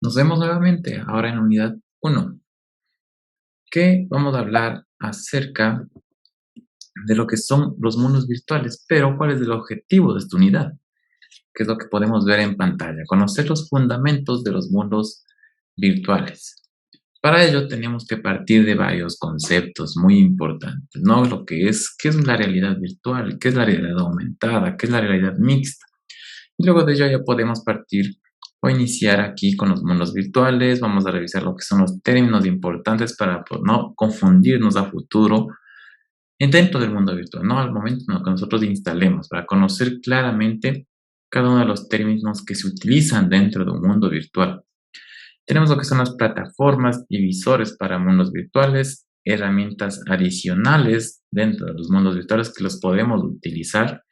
Nos vemos nuevamente ahora en la unidad 1, que vamos a hablar acerca de lo que son los mundos virtuales, pero ¿cuál es el objetivo de esta unidad? ¿Qué es lo que podemos ver en pantalla? Conocer los fundamentos de los mundos virtuales. Para ello tenemos que partir de varios conceptos muy importantes, ¿no? Lo que es, ¿qué es la realidad virtual? ¿Qué es la realidad aumentada? ¿Qué es la realidad mixta? Y luego de ello ya podemos partir o iniciar aquí con los mundos virtuales. Vamos a revisar lo que son los términos importantes para pues, no confundirnos a futuro dentro del mundo virtual, ¿no? Al momento en el que nosotros instalemos, para conocer claramente cada uno de los términos que se utilizan dentro de un mundo virtual. Tenemos lo que son las plataformas y visores para mundos virtuales, herramientas adicionales dentro de los mundos virtuales que los podemos utilizar.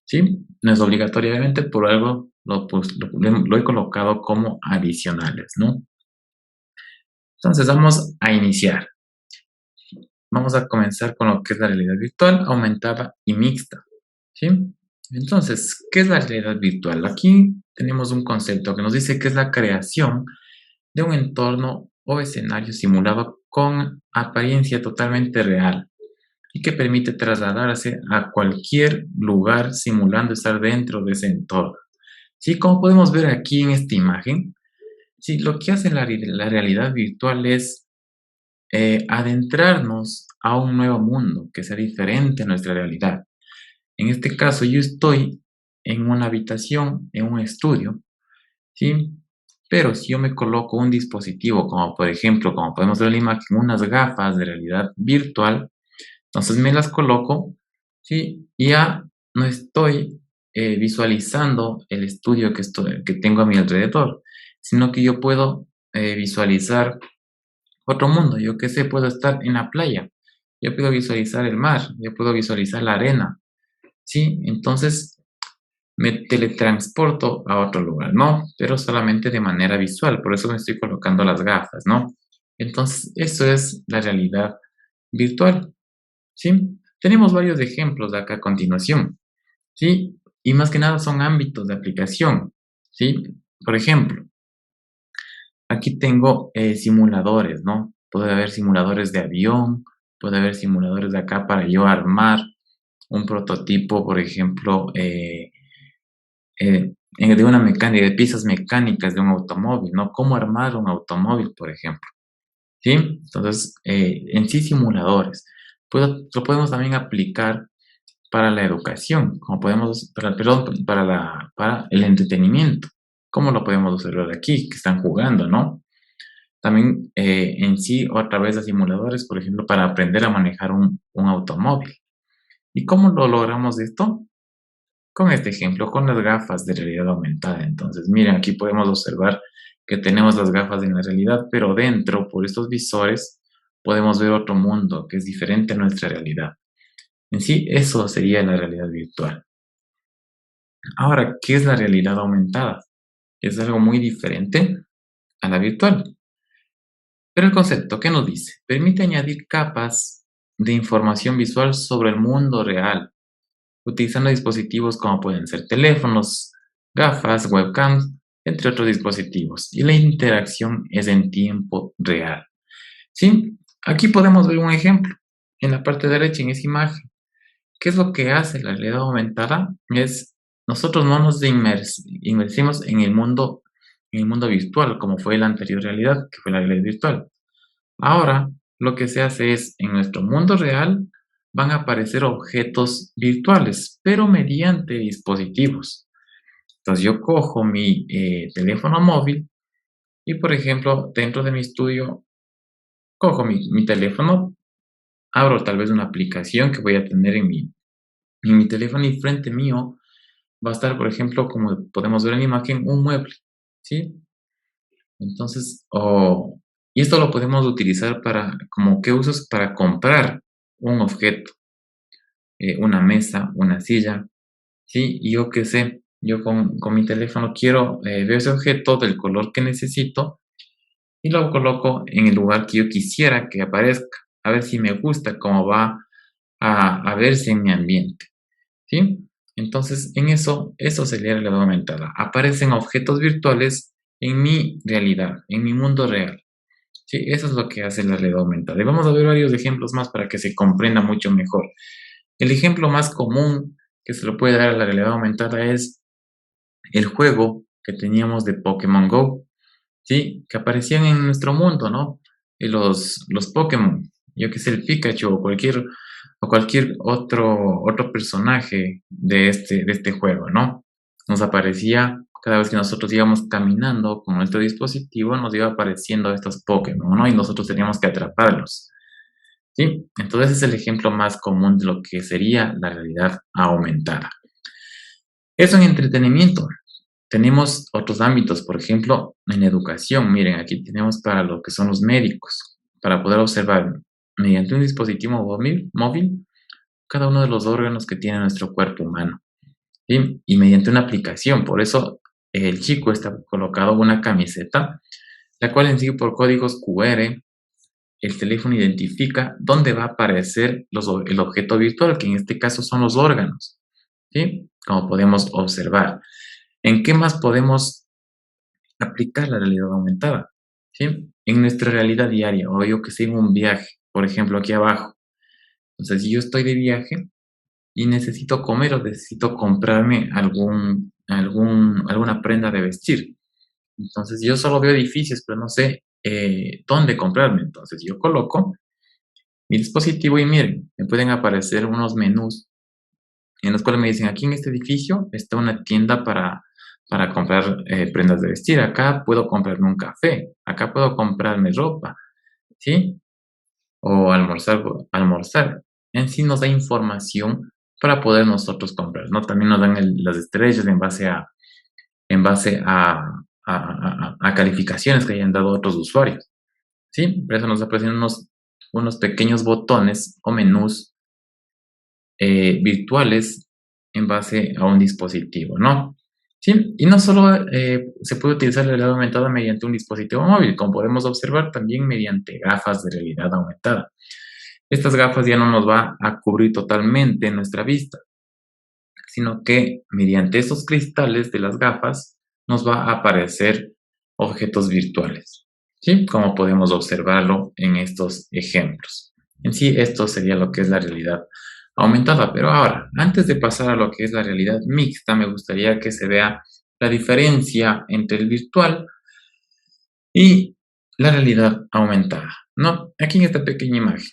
¿Sí? No es obligatoriamente, por algo lo he colocado como adicionales, ¿no? Entonces vamos a iniciar. Vamos a comenzar con lo que es la realidad virtual, aumentada y mixta, ¿sí? Entonces, ¿qué es la realidad virtual? Aquí tenemos un concepto que nos dice que es la creación de un entorno o escenario simulado con apariencia totalmente real y que permite trasladarse a cualquier lugar simulando estar dentro de ese entorno. Sí, como podemos ver aquí en esta imagen, sí, lo que hace la realidad virtual es adentrarnos a un nuevo mundo que sea diferente a nuestra realidad. En este caso, yo estoy en una habitación, en un estudio, ¿sí? Pero si yo me coloco un dispositivo, como por ejemplo, como podemos ver en la imagen, unas gafas de realidad virtual, entonces me las coloco, ¿sí? Y ya no estoy visualizando el estudio que tengo a mi alrededor, sino que yo puedo visualizar otro mundo. Yo qué sé, puedo estar en la playa, yo puedo visualizar el mar, yo puedo visualizar la arena, ¿sí? Entonces me teletransporto a otro lugar, ¿no? Pero solamente de manera visual, por eso me estoy colocando las gafas, ¿no? Entonces, eso es la realidad virtual. ¿Sí? Tenemos varios ejemplos de acá a continuación, ¿sí? Y más que nada son ámbitos de aplicación, ¿sí? Por ejemplo, aquí tengo simuladores, ¿no? Puede haber simuladores de avión, puede haber simuladores de acá para yo armar un prototipo, por ejemplo, de una mecánica, de piezas mecánicas de un automóvil, ¿no? Cómo armar un automóvil, por ejemplo. ¿Sí? Entonces, en sí simuladores. Lo podemos también aplicar para la educación, como podemos, perdón, para el entretenimiento. ¿Cómo lo podemos observar aquí? Que están jugando, ¿no? También en sí, otra vez, a simuladores, por ejemplo, para aprender a manejar un automóvil. ¿Y cómo lo logramos esto? Con este ejemplo, con las gafas de realidad aumentada. Entonces, miren, aquí podemos observar que tenemos las gafas en la realidad, pero dentro, por estos visores, podemos ver otro mundo que es diferente a nuestra realidad. En sí, eso sería la realidad virtual. Ahora, ¿qué es la realidad aumentada? Es algo muy diferente a la virtual. Pero el concepto, ¿qué nos dice? Permite añadir capas de información visual sobre el mundo real, utilizando dispositivos como pueden ser teléfonos, gafas, webcams, entre otros dispositivos. Y la interacción es en tiempo real. ¿Sí? Aquí podemos ver un ejemplo. En la parte derecha, en esa imagen, ¿qué es lo que hace la realidad aumentada? Es nosotros no nos inmersimos en el mundo virtual, como fue la anterior realidad, que fue la realidad virtual. Ahora, lo que se hace es, en nuestro mundo real, van a aparecer objetos virtuales, pero mediante dispositivos. Entonces, yo cojo mi teléfono móvil y, por ejemplo, dentro de mi estudio, cojo mi teléfono, abro tal vez una aplicación que voy a tener en mi teléfono y frente mío va a estar, por ejemplo, como podemos ver en la imagen, un mueble, ¿sí? Entonces, y esto lo podemos utilizar para, como qué usos, para comprar un objeto, una mesa, una silla, ¿sí? Y yo qué sé, yo con mi teléfono quiero ver ese objeto del color que necesito y lo coloco en el lugar que yo quisiera que aparezca, a ver si me gusta cómo va a verse en mi ambiente, ¿sí? Entonces, eso sería la realidad aumentada. Aparecen objetos virtuales en mi realidad, en mi mundo real. Sí, eso es lo que hace la realidad aumentada. Y vamos a ver varios ejemplos más para que se comprenda mucho mejor. El ejemplo más común que se lo puede dar a la realidad aumentada es el juego que teníamos de Pokémon Go, ¿sí? Que aparecían en nuestro mundo, ¿no? Y los Pokémon, yo que sé, el Pikachu o cualquier otro personaje de este juego, ¿no? Nos aparecía cada vez que nosotros íbamos caminando con nuestro dispositivo, nos iba apareciendo estos Pokémon, ¿no? Y nosotros teníamos que atraparlos, ¿sí? Entonces es el ejemplo más común de lo que sería la realidad aumentada. Eso en entretenimiento. Tenemos otros ámbitos, por ejemplo, en educación. Miren, aquí tenemos para lo que son los médicos, para poder observar mediante un dispositivo móvil cada uno de los órganos que tiene nuestro cuerpo humano, ¿sí? Y mediante una aplicación. Por eso el chico está colocado una camiseta, la cual en sí por códigos QR, el teléfono identifica dónde va a aparecer el objeto virtual, que en este caso son los órganos, ¿sí? Como podemos observar. ¿En qué más podemos aplicar la realidad aumentada? ¿Sí? En nuestra realidad diaria, o yo que sé, en un viaje, por ejemplo, aquí abajo. Entonces, si yo estoy de viaje y necesito comer o necesito comprarme alguna prenda de vestir. Entonces, yo solo veo edificios, pero no sé dónde comprarme. Entonces, yo coloco mi dispositivo y miren, me pueden aparecer unos menús en los cuales me dicen, aquí en este edificio está una tienda para comprar prendas de vestir, acá puedo comprarme un café, acá puedo comprarme ropa, ¿sí? O almorzar. En sí nos da información para poder nosotros comprar, ¿no? También nos dan las estrellas en base a calificaciones que hayan dado otros usuarios, ¿sí? Por eso nos aparecen unos pequeños botones o menús virtuales en base a un dispositivo, ¿no? Sí, y no solo se puede utilizar la realidad aumentada mediante un dispositivo móvil, como podemos observar también mediante gafas de realidad aumentada. Estas gafas ya no nos va a cubrir totalmente nuestra vista, sino que mediante esos cristales de las gafas nos va a aparecer objetos virtuales, ¿sí? Como podemos observarlo en estos ejemplos. En sí, esto sería lo que es la realidad aumentada. Pero ahora, antes de pasar a lo que es la realidad mixta, me gustaría que se vea la diferencia entre el virtual y la realidad aumentada, ¿no? Aquí en esta pequeña imagen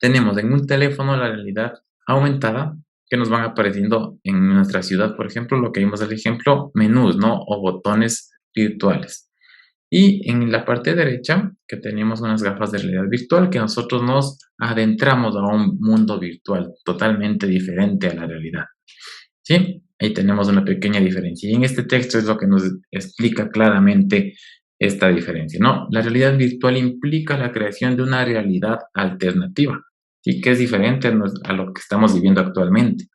tenemos en un teléfono la realidad aumentada que nos van apareciendo en nuestra ciudad, por ejemplo, lo que vimos el ejemplo, menús, ¿no? O botones virtuales. Y en la parte derecha, que tenemos unas gafas de realidad virtual, que nosotros nos adentramos a un mundo virtual totalmente diferente a la realidad. ¿Sí? Ahí tenemos una pequeña diferencia. Y en este texto es lo que nos explica claramente esta diferencia, ¿no? La realidad virtual implica la creación de una realidad alternativa, ¿sí? Que es diferente a lo que estamos viviendo actualmente.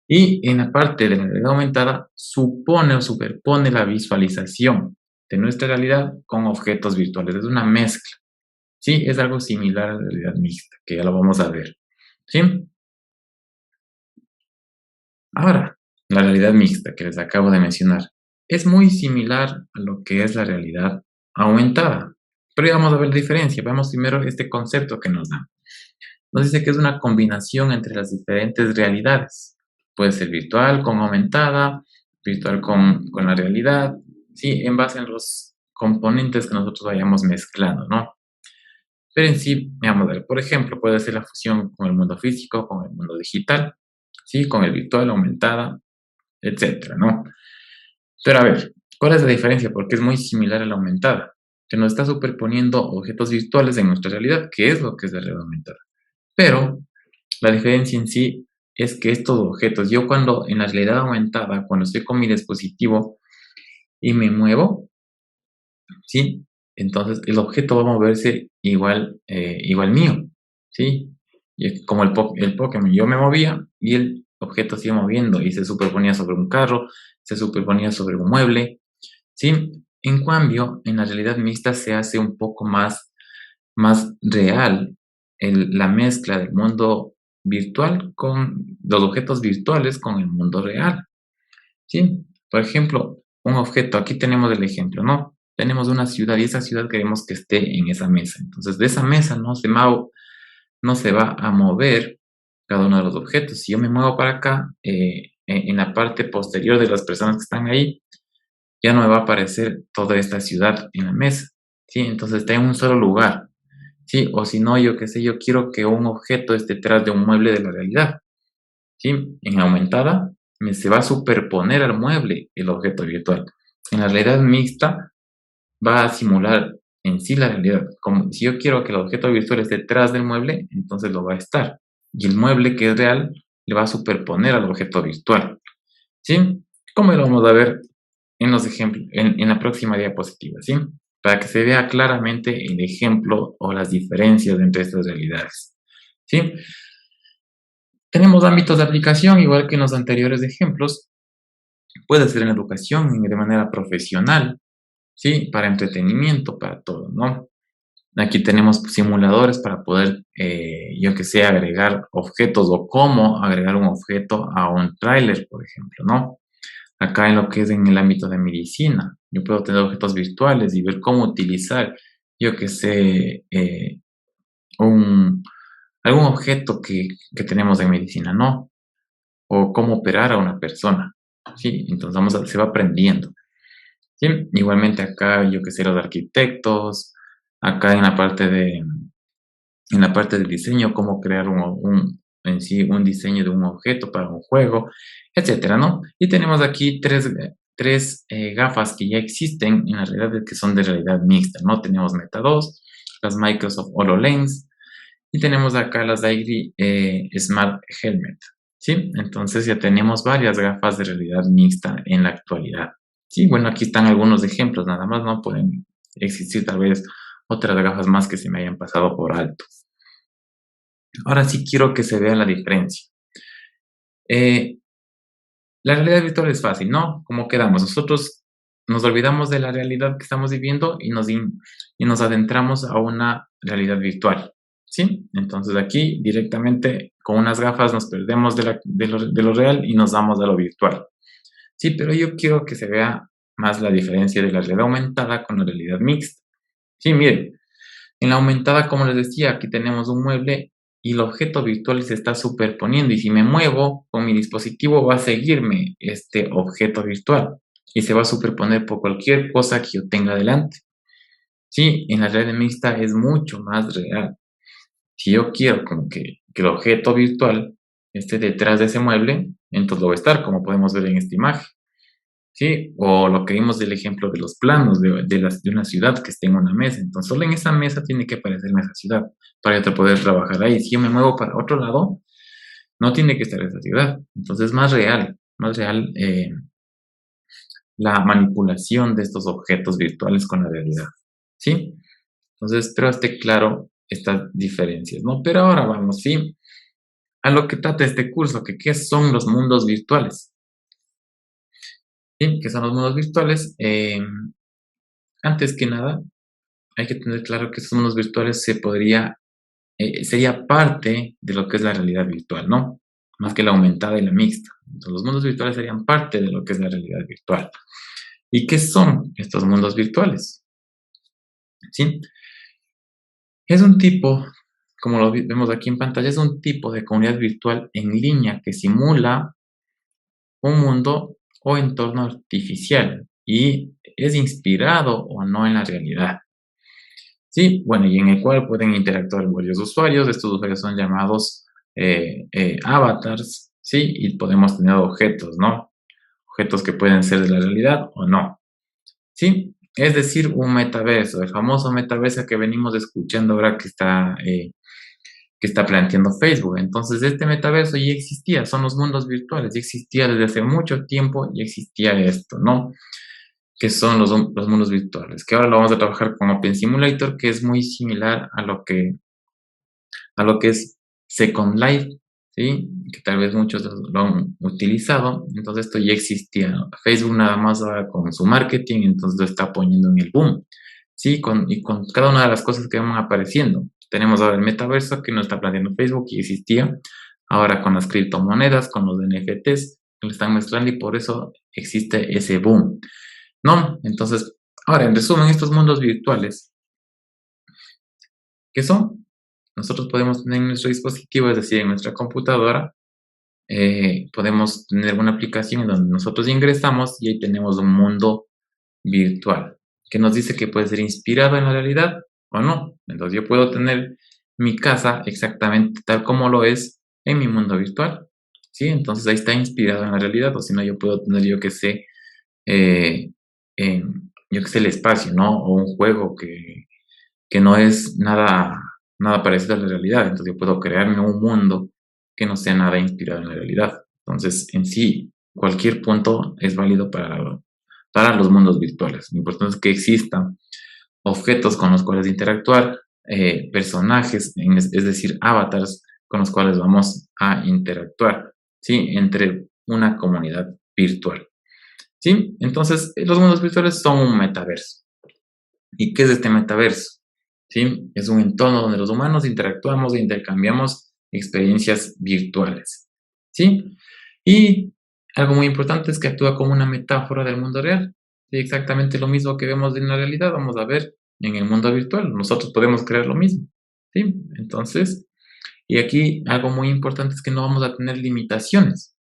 Y en la parte de la realidad aumentada, supone o superpone la visualización de nuestra realidad con objetos virtuales. Es una mezcla. Sí, es algo similar a la realidad mixta, que ya lo vamos a ver. ¿Sí? Ahora, la realidad mixta que les acabo de mencionar es muy similar a lo que es la realidad aumentada. Pero ya vamos a ver la diferencia. Veamos primero este concepto que nos da. Nos dice que es una combinación entre las diferentes realidades. Puede ser virtual con aumentada, virtual con la realidad, sí, en base a los componentes que nosotros vayamos mezclando, ¿no? Pero en sí, vamos a ver, por ejemplo, puede ser la fusión con el mundo físico, con el mundo digital, sí, con el virtual, aumentada, etcétera, ¿no? Pero a ver, ¿cuál es la diferencia? Porque es muy similar a la aumentada, que nos está superponiendo objetos virtuales en nuestra realidad, que es lo que es la realidad aumentada. Pero la diferencia en sí es que estos objetos, yo cuando en la realidad aumentada, cuando estoy con mi dispositivo y me muevo, ¿sí? Entonces el objeto va a moverse igual mío, ¿sí? Y es como el Pokémon, yo me movía y el objeto se iba moviendo y se superponía sobre un carro, se superponía sobre un mueble, ¿sí? En cambio, en la realidad mixta se hace un poco más real la mezcla del mundo virtual con los objetos virtuales con el mundo real, ¿sí? Por ejemplo, un objeto, aquí tenemos el ejemplo, ¿no? Tenemos una ciudad y esa ciudad queremos que esté en esa mesa. Entonces, de esa mesa no se va a mover cada uno de los objetos. Si yo me muevo para acá, en la parte posterior de las personas que están ahí, ya no me va a aparecer toda esta ciudad en la mesa, ¿sí? Entonces está en un solo lugar, ¿sí? O si no, yo qué sé, yo quiero que un objeto esté detrás de un mueble de la realidad, ¿sí? En aumentada, se va a superponer al mueble el objeto virtual. En la realidad mixta, va a simular en sí la realidad. Como si yo quiero que el objeto virtual esté detrás del mueble, entonces lo va a estar. Y el mueble que es real le va a superponer al objeto virtual. ¿Sí? Como lo vamos a ver en los ejemplos, en la próxima diapositiva, ¿sí? Para que se vea claramente el ejemplo o las diferencias entre estas realidades. ¿Sí? Tenemos ámbitos de aplicación, igual que en los anteriores ejemplos. Puede ser en educación, de manera profesional, ¿sí? Para entretenimiento, para todo, ¿no? Aquí tenemos simuladores para poder, yo que sé, agregar objetos o cómo agregar un objeto a un tráiler, por ejemplo, ¿no? Acá en lo que es en el ámbito de medicina, yo puedo tener objetos virtuales y ver cómo utilizar, yo que sé, un, algún objeto que tenemos en medicina, ¿no? O cómo operar a una persona, ¿sí? Entonces se va aprendiendo, ¿sí? Igualmente acá, yo que sé, los arquitectos, acá en la parte del diseño, cómo crear en sí un diseño de un objeto para un juego, etcétera, ¿no? Y tenemos aquí tres gafas que ya existen en la realidad que son de realidad mixta, ¿no? Tenemos Meta 2, las Microsoft HoloLens y tenemos acá las Daily Smart Helmet, ¿sí? Entonces ya tenemos varias gafas de realidad mixta en la actualidad. Sí, bueno, aquí están algunos ejemplos, nada más, ¿no? Pueden existir tal vez otras gafas más que se me hayan pasado por alto. Ahora sí quiero que se vea la diferencia. Eh, la realidad virtual es fácil, ¿no? ¿Cómo quedamos? Nosotros nos olvidamos de la realidad que estamos viviendo y nos adentramos a una realidad virtual, ¿sí? Entonces aquí directamente con unas gafas nos perdemos de lo real y nos damos a lo virtual. Sí, pero yo quiero que se vea más la diferencia de la realidad aumentada con la realidad mixta. Sí, miren, en la aumentada, como les decía, aquí tenemos un mueble y el objeto virtual se está superponiendo y si me muevo con mi dispositivo va a seguirme este objeto virtual y se va a superponer por cualquier cosa que yo tenga delante. Sí, en la realidad mixta es mucho más real. Si yo quiero como que el objeto virtual esté detrás de ese mueble, entonces lo va a estar, como podemos ver en esta imagen. Sí, o lo que vimos del ejemplo de los planos de una ciudad que esté en una mesa. Entonces, solo en esa mesa tiene que aparecerme esa ciudad para yo poder trabajar ahí. Si yo me muevo para otro lado, no tiene que estar esa ciudad. Entonces, más real la manipulación de estos objetos virtuales con la realidad. ¿Sí? Entonces, espero esté claro estas diferencias, ¿no? Pero ahora vamos, ¿sí? A lo que trata este curso, que qué son los mundos virtuales. ¿Sí? ¿Qué son los mundos virtuales? Antes que nada, hay que tener claro que estos mundos virtuales sería parte de lo que es la realidad virtual, ¿no? Más que la aumentada y la mixta. Entonces, los mundos virtuales serían parte de lo que es la realidad virtual. ¿Y qué son estos mundos virtuales? ¿Sí? Es un tipo, como lo vemos aquí en pantalla, es un tipo de comunidad virtual en línea que simula un mundo o entorno artificial y es inspirado o no en la realidad. Sí, bueno, y en el cual pueden interactuar varios usuarios. Estos usuarios son llamados avatars, ¿sí? Y podemos tener objetos, ¿no? Objetos que pueden ser de la realidad o no, ¿sí? Es decir, un metaverso, el famoso metaverso que venimos escuchando ahora que está planteando Facebook. Entonces, este metaverso ya existía, son los mundos virtuales, ya existía desde hace mucho tiempo, ya existía esto, ¿no? Que son los mundos virtuales, que ahora lo vamos a trabajar con Open Simulator, que es muy similar a lo que es Second Life, ¿sí? Que tal vez muchos lo han utilizado, entonces esto ya existía. Facebook nada más ahora con su marketing, entonces lo está poniendo en el boom, ¿sí? Y con cada una de las cosas que van apareciendo. Tenemos ahora el metaverso que no está planteando Facebook y existía, ahora con las criptomonedas, con los NFTs, lo están mezclando y por eso existe ese boom. ¿no? Entonces, ahora, en resumen, estos mundos virtuales, ¿qué son? Nosotros podemos tener en nuestro dispositivo, es decir, en nuestra computadora, podemos tener una aplicación en donde nosotros ingresamos y ahí tenemos un mundo virtual que nos dice que puede ser inspirado en la realidad o no. Entonces yo puedo tener mi casa exactamente tal como lo es en mi mundo virtual. ¿Sí? Entonces ahí está inspirado en la realidad, o si no, yo puedo tener, yo que sé, eh, yo que sé, el espacio, ¿no? O un juego que no es nada parecido a la realidad. Entonces yo puedo crearme un mundo que no sea nada inspirado en la realidad. Entonces, en sí, cualquier punto es válido para los mundos virtuales. Lo importante es que existan objetos con los cuales interactuar, personajes, es decir, avatars con los cuales vamos a interactuar, ¿sí? Entre una comunidad virtual, ¿sí? Entonces, los mundos virtuales son un metaverso. ¿Y qué es este metaverso? ¿Sí? Es un entorno donde los humanos interactuamos e intercambiamos experiencias virtuales, ¿sí? Y algo muy importante es que actúa como una metáfora del mundo real. ¿Sí? Exactamente lo mismo que vemos en la realidad, vamos a ver en el mundo virtual. Nosotros podemos crear lo mismo, ¿sí? Entonces, y aquí algo muy importante es que no vamos a tener limitaciones,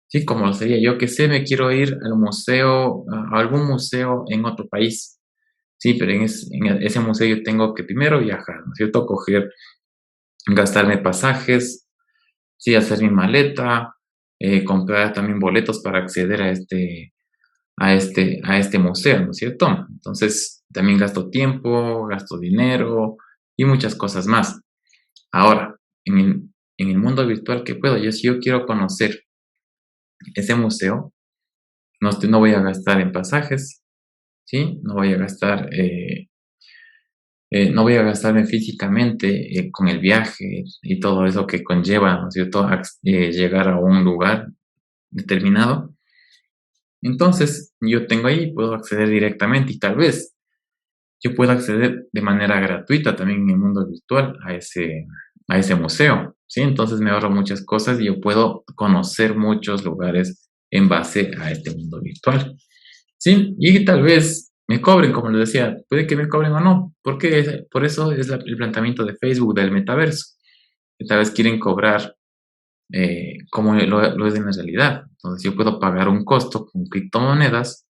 ¿sí? Como lo sería yo que sé, me quiero ir al museo, a algún museo en otro país. Sí, pero en ese museo yo tengo que primero viajar, ¿no es cierto? Gastarme pasajes, sí, hacer mi maleta, comprar también boletos para acceder a este museo, ¿no es cierto? Entonces, también gasto tiempo, gasto dinero y muchas cosas más. Ahora, en el mundo virtual, ¿qué puedo? Si yo quiero conocer ese museo, no voy a gastar en pasajes, ¿sí? No voy a gastarme físicamente con el viaje y todo eso que conlleva, ¿no es cierto?, llegar a un lugar determinado. Entonces, yo tengo ahí, puedo acceder directamente y tal vez yo pueda acceder de manera gratuita también en el mundo virtual a ese museo, ¿sí? Entonces me ahorro muchas cosas y yo puedo conocer muchos lugares en base a este mundo virtual. Sí, y tal vez me cobren, como les decía, puede que me cobren o no, porque por eso es el planteamiento de Facebook del metaverso, que tal vez quieren cobrar como lo es en la realidad. Entonces yo puedo pagar un costo con criptomonedas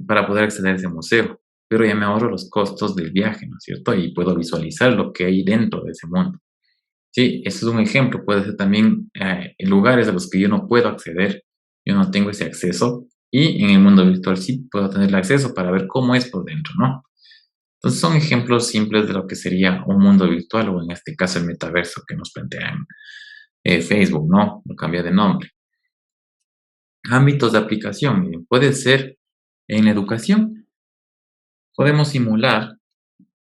para poder acceder a ese museo, pero ya me ahorro los costos del viaje, ¿no es cierto? Y puedo visualizar lo que hay dentro de ese mundo. Sí, eso es un ejemplo. Puede ser también en lugares a los que yo no puedo acceder, yo no tengo ese acceso, y en el mundo virtual sí puedo tener el acceso para ver cómo es por dentro, ¿no? Entonces son ejemplos simples de lo que sería un mundo virtual o en este caso el metaverso que nos plantea Facebook, ¿no? Lo cambia de nombre. Ámbitos de aplicación, miren, puede ser en la educación. Podemos simular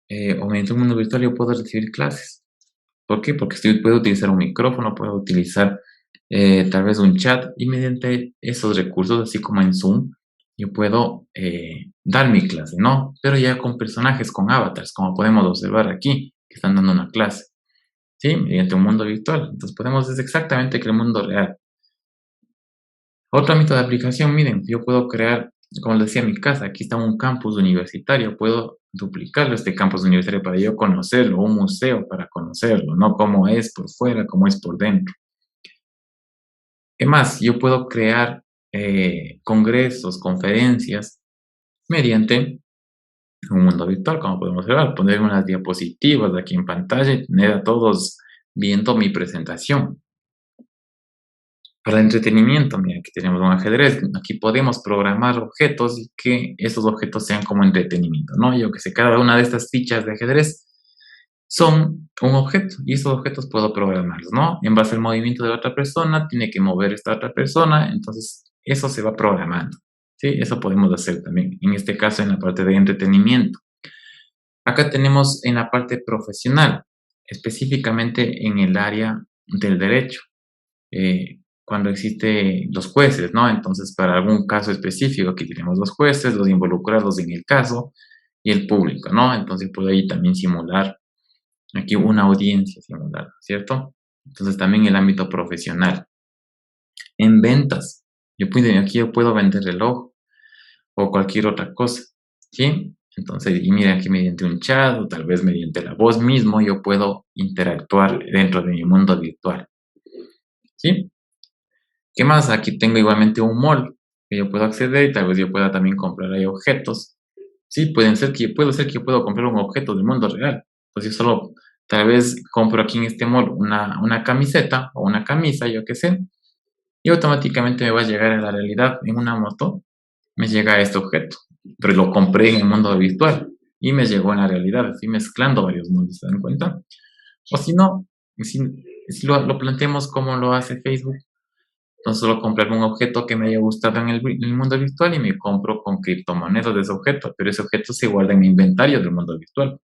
o mediante un mundo virtual yo puedo recibir clases. ¿Por qué? Porque puedo utilizar un micrófono, puedo utilizar tal vez un chat y mediante esos recursos, así como en Zoom, yo puedo dar mi clase, ¿no? Pero ya con personajes, con avatars, como podemos observar aquí, que están dando una clase, ¿sí? Mediante un mundo virtual. Entonces podemos, es exactamente que el mundo real. Otro ámbito de aplicación, miren, yo puedo crear, como les decía, mi casa, aquí está un campus universitario, puedo duplicarlo este campus universitario para yo conocerlo, un museo para conocerlo, ¿no? Cómo es por fuera, cómo es por dentro. ¿Qué más? Yo puedo crear congresos, conferencias, mediante un mundo virtual, como podemos ver, poner unas diapositivas aquí en pantalla y tener a todos viendo mi presentación. Para el entretenimiento, mira, aquí tenemos un ajedrez. Aquí podemos programar objetos y que esos objetos sean como entretenimiento, ¿no? Yo que sé, cada una de estas fichas de ajedrez son un objeto y esos objetos puedo programarlos, ¿no? En base al movimiento de la otra persona, tiene que mover esta otra persona, entonces eso se va programando, ¿sí? Eso podemos hacer también, en este caso en la parte de entretenimiento. Acá tenemos en la parte profesional, específicamente en el área del derecho. Cuando existen los jueces, ¿no? Entonces, para algún caso específico, aquí tenemos los jueces, los involucrados en el caso y el público, ¿no? Entonces, puedo ahí también simular aquí una audiencia simulada, ¿cierto? Entonces, también el ámbito profesional. En ventas, Aquí yo puedo vender reloj o cualquier otra cosa, ¿sí? Entonces, y mira, aquí mediante un chat o tal vez mediante la voz mismo, yo puedo interactuar dentro de mi mundo virtual, ¿sí? ¿Qué más? Aquí tengo igualmente un mall que yo puedo acceder y tal vez yo pueda también comprar ahí objetos. Sí, puede ser que yo pueda comprar un objeto del mundo real. Entonces yo solo tal vez compro aquí en este mall una camiseta o una camisa, yo qué sé, y automáticamente me va a llegar a la realidad en una moto, me llega este objeto, pero lo compré en el mundo virtual y me llegó en la realidad, así mezclando varios mundos, ¿se dan cuenta? O si no, si, si lo planteamos como lo hace Facebook, entonces solo comprarme un objeto que me haya gustado en el mundo virtual y me compro con criptomonedas de ese objeto, pero ese objeto se guarda en mi inventario del mundo virtual,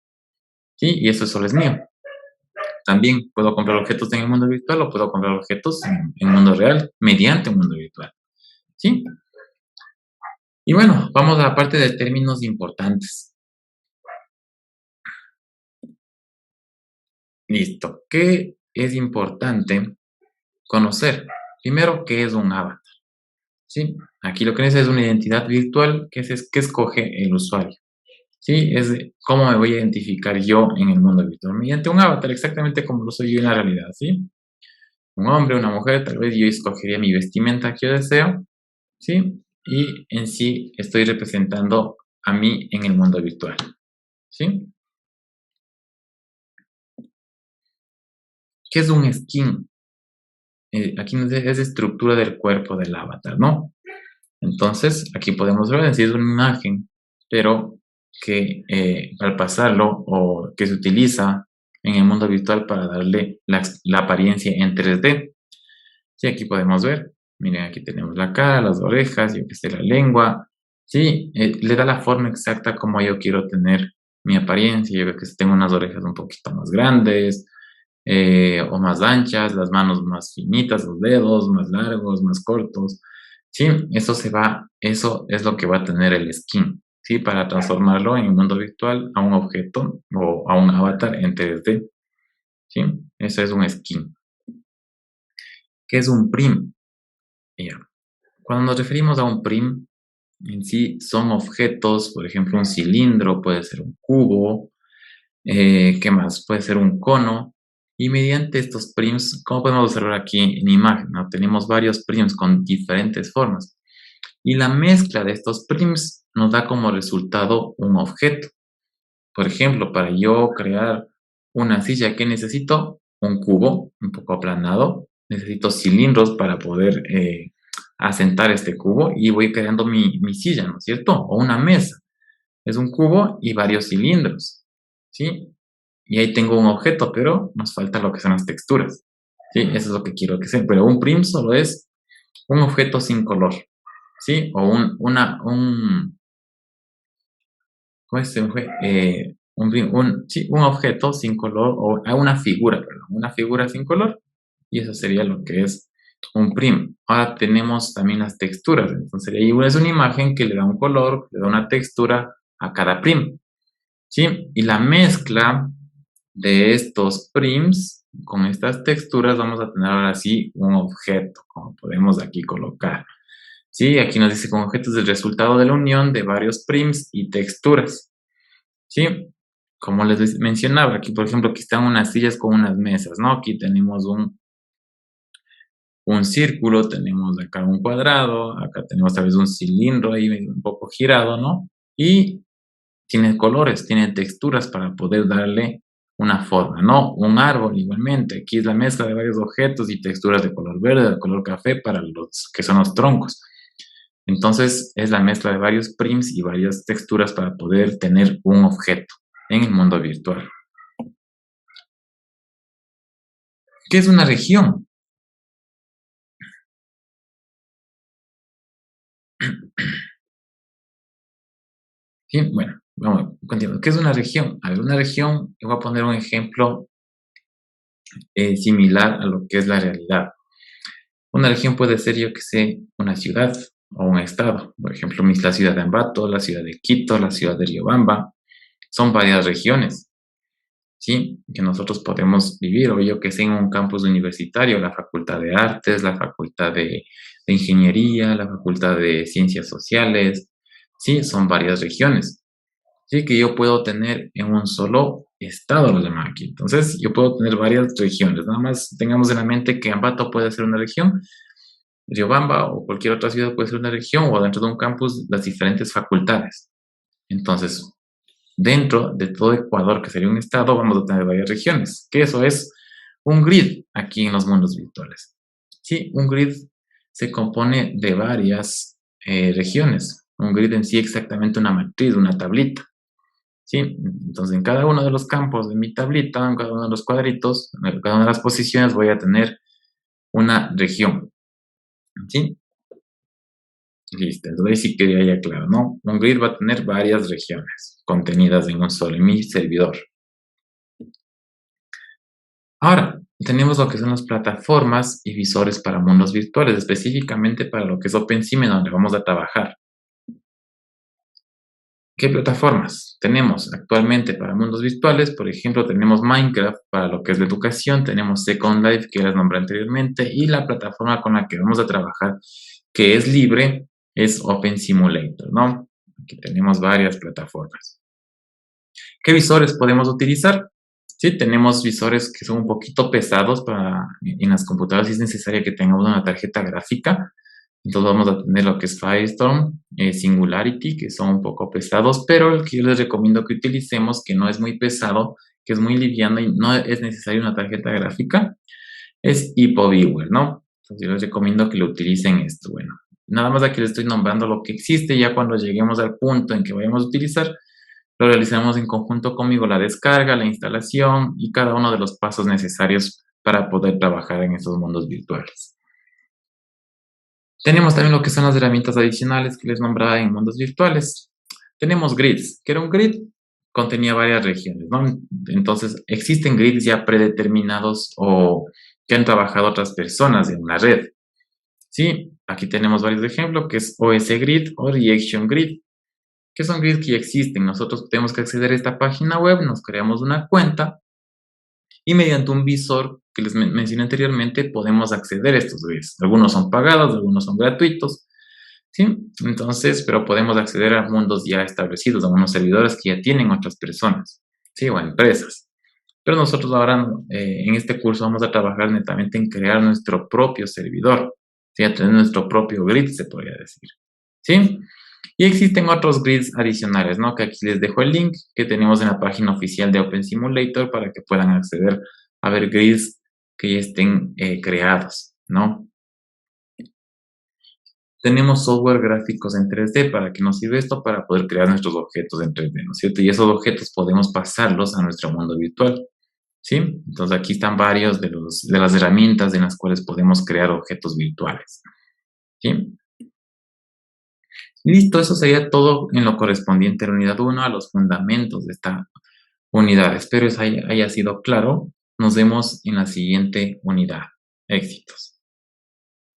¿sí? Y eso solo es mío. También puedo comprar objetos en el mundo virtual o puedo comprar objetos en el mundo real mediante un mundo virtual, ¿sí? Y bueno, vamos a la parte de términos importantes. Listo. ¿Qué es importante conocer? Primero, ¿qué es un avatar? ¿Sí? Aquí lo que es una identidad virtual que escoge el usuario. ¿Sí? Cómo me voy a identificar yo en el mundo virtual. Mediante un avatar, exactamente como lo soy yo en la realidad, ¿sí? Un hombre, una mujer, tal vez yo escogería mi vestimenta que yo deseo, ¿sí? Y en sí estoy representando a mí en el mundo virtual, ¿sí? ¿Qué es un skin? Aquí nos dice, es estructura del cuerpo del avatar, ¿no? Entonces, aquí podemos ver, es una imagen, pero que al pasarlo o que se utiliza en el mundo virtual para darle la apariencia en 3D. Sí, aquí podemos ver, miren, aquí tenemos la cara, las orejas, yo que sé, la lengua. Sí, le da la forma exacta como yo quiero tener mi apariencia. Yo veo que tengo unas orejas un poquito más grandes o más anchas, las manos más finitas, los dedos más largos, más cortos. Sí, eso es lo que va a tener el skin, ¿sí? Para transformarlo en un mundo virtual a un objeto o a un avatar en 3D, ¿sí? Eso es un skin. ¿Qué es un prim? Ya. Cuando nos referimos a un prim, en sí son objetos, por ejemplo, un cilindro, puede ser un cubo, ¿qué más? Puede ser un cono. Y mediante estos prims, como podemos observar aquí en imagen, ¿no? Tenemos varios prims con diferentes formas. Y la mezcla de estos prims nos da como resultado un objeto. Por ejemplo, para yo crear una silla, ¿qué necesito? Un cubo un poco aplanado. Necesito cilindros para poder asentar este cubo y voy creando mi silla, ¿no es cierto? O una mesa. Es un cubo y varios cilindros, ¿sí? Y ahí tengo un objeto, pero nos falta lo que son las texturas, ¿sí? Eso es lo que quiero que sea. Pero un prim solo es un objeto sin color, ¿sí? O ¿cómo se fue? Sí, un objeto sin color o una figura, perdón, una figura sin color. Y eso sería lo que es un prim. Ahora tenemos también las texturas. Entonces, ahí es una imagen que le da un color, le da una textura a cada prim, ¿sí? Y la mezcla de estos prims con estas texturas vamos a tener ahora sí un objeto, como podemos aquí colocar. Sí, aquí nos dice con objetos del resultado de la unión de varios prims y texturas. Sí, como les mencionaba, aquí por ejemplo, aquí están unas sillas con unas mesas, ¿no? Aquí tenemos un círculo, tenemos acá un cuadrado, acá tenemos tal vez un cilindro ahí un poco girado, ¿no? Y tiene colores, tiene texturas para poder darle una forma, ¿no? Un árbol igualmente, aquí es la mezcla de varios objetos y texturas de color verde, de color café para los que son los troncos. Entonces es la mezcla de varios prims y varias texturas para poder tener un objeto en el mundo virtual. ¿Qué es una región? Sí, bueno, vamos a continuar. ¿Qué es una región? A ver, una región, voy a poner un ejemplo similar a lo que es la realidad. Una región puede ser, yo que sé, una ciudad o un estado. Por ejemplo, la ciudad de Ambato, la ciudad de Quito, la ciudad de Riobamba. Son varias regiones, ¿sí? Que nosotros podemos vivir, o yo que sé, en un campus universitario, la Facultad de Artes, la Facultad de ingeniería, la Facultad de Ciencias Sociales, ¿sí? Son varias regiones, ¿sí? Que yo puedo tener en un solo estado, lo llaman aquí. Entonces, yo puedo tener varias regiones. Nada más tengamos en la mente que Ambato puede ser una región, Riobamba o cualquier otra ciudad puede ser una región, o dentro de un campus, las diferentes facultades. Entonces, dentro de todo Ecuador, que sería un estado, vamos a tener varias regiones, que eso es un grid aquí en los mundos virtuales. Sí, un grid se compone de varias regiones. Un grid en sí exactamente una matriz, una tablita. ¿Sí? Entonces, en cada uno de los campos de mi tablita, en cada uno de los cuadritos, en cada una de las posiciones voy a tener una región. ¿Sí? Listo, entonces sí quería ya claro, ¿no? Un grid va a tener varias regiones contenidas en un solo, en mi servidor. Ahora, tenemos lo que son las plataformas y visores para mundos virtuales, específicamente para lo que es OpenSime, donde vamos a trabajar. ¿Qué plataformas tenemos actualmente para mundos virtuales? Por ejemplo, tenemos Minecraft para lo que es la educación, tenemos Second Life, que les nombré anteriormente, y la plataforma con la que vamos a trabajar, que es libre, es Open Simulator, ¿no? Aquí tenemos varias plataformas. ¿Qué visores podemos utilizar? Sí, tenemos visores que son un poquito pesados en las computadoras, si es necesario que tengamos una tarjeta gráfica. Entonces vamos a tener lo que es Firestorm, Singularity, que son un poco pesados, pero el que yo les recomiendo que utilicemos, que no es muy pesado, que es muy liviano y no es necesaria una tarjeta gráfica, es HypoViewer, ¿no? Entonces yo les recomiendo que lo utilicen esto. Bueno, nada más aquí les estoy nombrando lo que existe, ya cuando lleguemos al punto en que vayamos a utilizar, lo realizamos en conjunto conmigo, la descarga, la instalación y cada uno de los pasos necesarios para poder trabajar en estos mundos virtuales. Tenemos también lo que son las herramientas adicionales que les nombraba en mundos virtuales. Tenemos grids, que era un grid, contenía varias regiones, ¿no? Entonces, existen grids ya predeterminados o que han trabajado otras personas en la red. Sí, aquí tenemos varios ejemplos, que es OS Grid o Reaction Grid, que son grids que ya existen. Nosotros tenemos que acceder a esta página web, nos creamos una cuenta y mediante un visor que les mencioné anteriormente podemos acceder a estos grids. Algunos son pagados, algunos son gratuitos, ¿sí? Entonces, pero podemos acceder a mundos ya establecidos, a unos servidores que ya tienen otras personas, ¿sí? O empresas. Pero nosotros ahora en este curso vamos a trabajar netamente en crear nuestro propio servidor, ¿sí? A tener nuestro propio grid, se podría decir, ¿sí? Y existen otros grids adicionales, ¿no? Que aquí les dejo el link que tenemos en la página oficial de Open Simulator para que puedan acceder a ver grids que ya estén creados, ¿no? Tenemos software gráficos en 3D. ¿Para qué nos sirve esto? Para poder crear nuestros objetos en 3D, ¿no es cierto? Y esos objetos podemos pasarlos a nuestro mundo virtual, ¿sí? Entonces aquí están varios de las herramientas en las cuales podemos crear objetos virtuales, ¿sí? Listo, eso sería todo en lo correspondiente a la unidad 1, a los fundamentos de esta unidad. Espero eso haya sido claro. Nos vemos en la siguiente unidad. Éxitos.